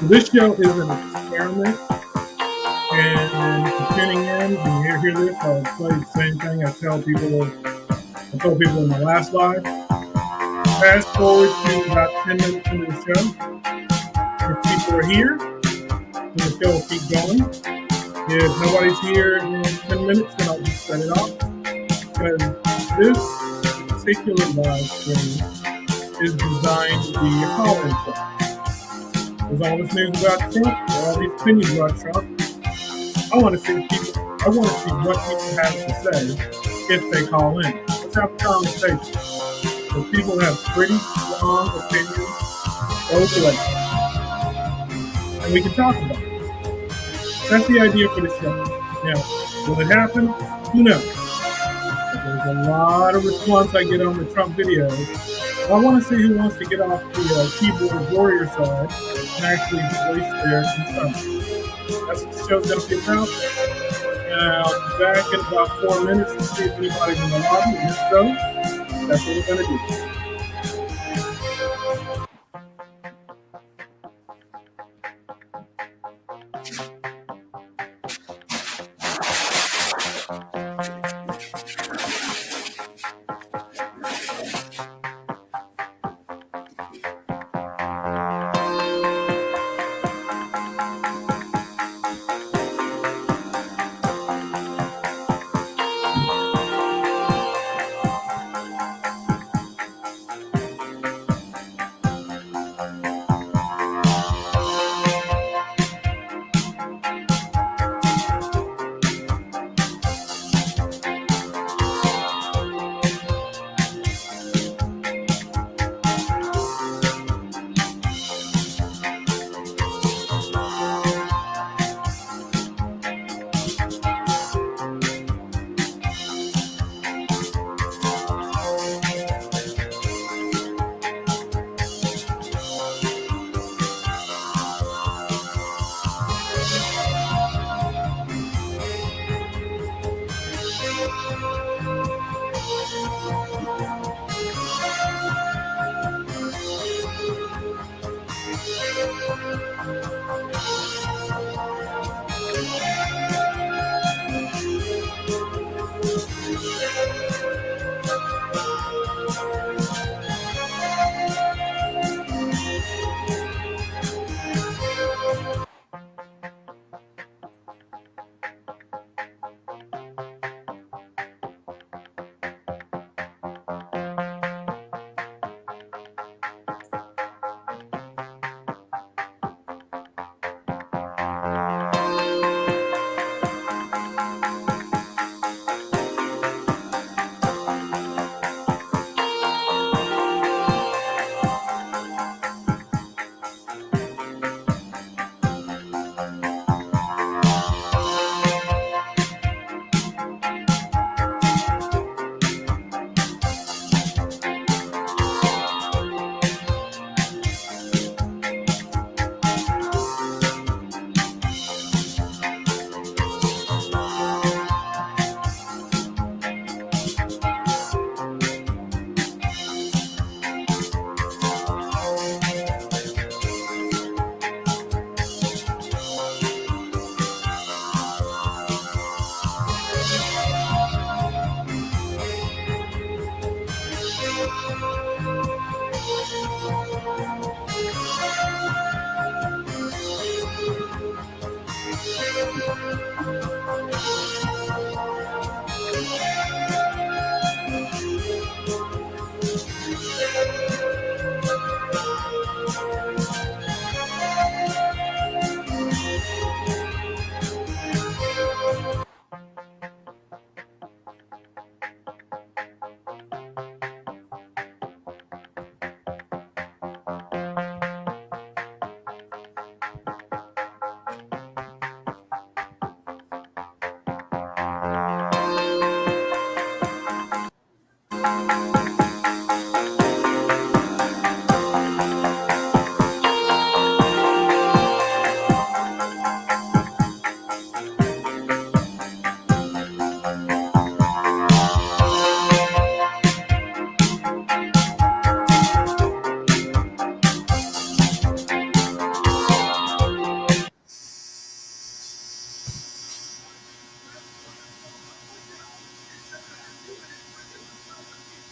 So this show is an experiment, and if you're tuning in and you hear this, I'll tell you the same thing I told people in my last live. Fast forward to about 10 minutes into the show. If people are here, then the show will keep going. If nobody's here in 10 minutes, then I'll just set it off. Because this particular live stream is designed to be a call-in show. There's all this news about Trump, all these opinions about Trump. I want to see what people have to say if they call in. Let's have a conversation. So people have pretty strong opinions both ways, and we can talk about it. That's the idea for the show. Now, will it happen? Who knows? But there's a lot of response I get on the Trump videos. I want to see who wants to get off the keyboard warrior side and actually voice their concerns. That's what the show's going to be about. And I'll be back in about 4 minutes to see if anybody's in the lobby. And if so, that's what we're going to do.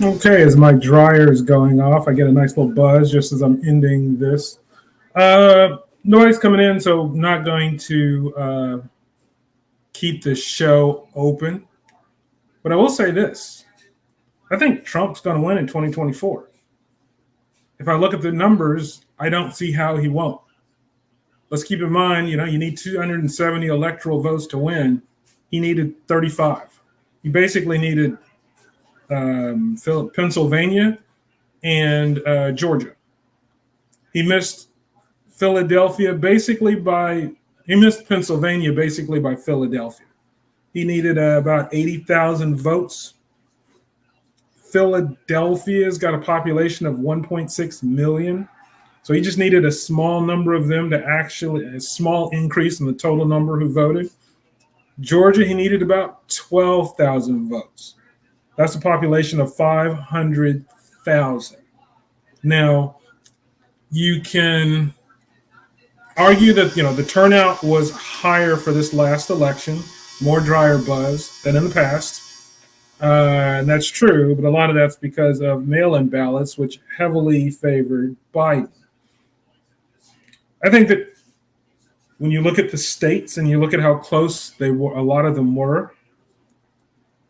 Okay, as my dryer is going off, I get a nice little buzz just as I'm ending this. Noise coming in, so not going to keep the show open. But I will say this: I think Trump's going to win in 2024. If I look at the numbers, I don't see how he won't. Let's keep in mind, you need 270 electoral votes to win. He needed 35. He basically needed Pennsylvania and Georgia. He missed Philadelphia basically by he missed Pennsylvania basically by Philadelphia. He needed about 80,000 votes. Philadelphia's got a population of 1.6 million. So he just needed a small number of them to actually, a small increase in the total number who voted. Georgia, he needed about 12,000 votes. That's a population of 500,000. Now, you can argue that the turnout was higher for this last election, more dryer buzz than in the past. And that's true, but a lot of that's because of mail-in ballots, which heavily favored Biden. I think that when you look at the states and you look at how close they were, a lot of them were,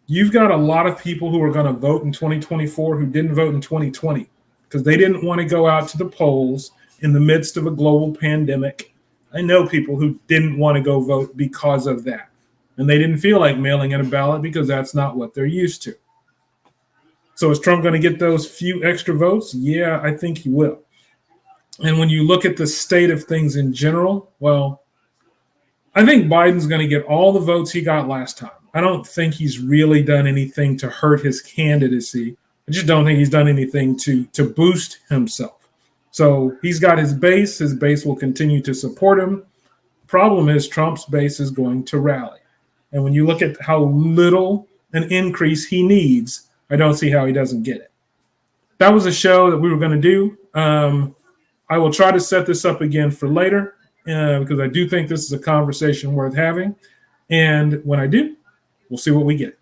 you've got a lot of people who are going to vote in 2024 who didn't vote in 2020 because they didn't want to go out to the polls in the midst of a global pandemic. I know people who didn't want to go vote because of that. And they didn't feel like mailing in a ballot because that's not what they're used to. So is Trump going to get those few extra votes? Yeah, I think he will. And when you look at the state of things in general, well, I think Biden's going to get all the votes he got last time. I don't think he's really done anything to hurt his candidacy. I just don't think he's done anything to boost himself. So he's got his base. His base will continue to support him. The problem is Trump's base is going to rally. And when you look at how little an increase he needs, I don't see how he doesn't get it. That was a show that we were going to do. I will try to set this up again for later because I do think this is a conversation worth having. And when I do, we'll see what we get.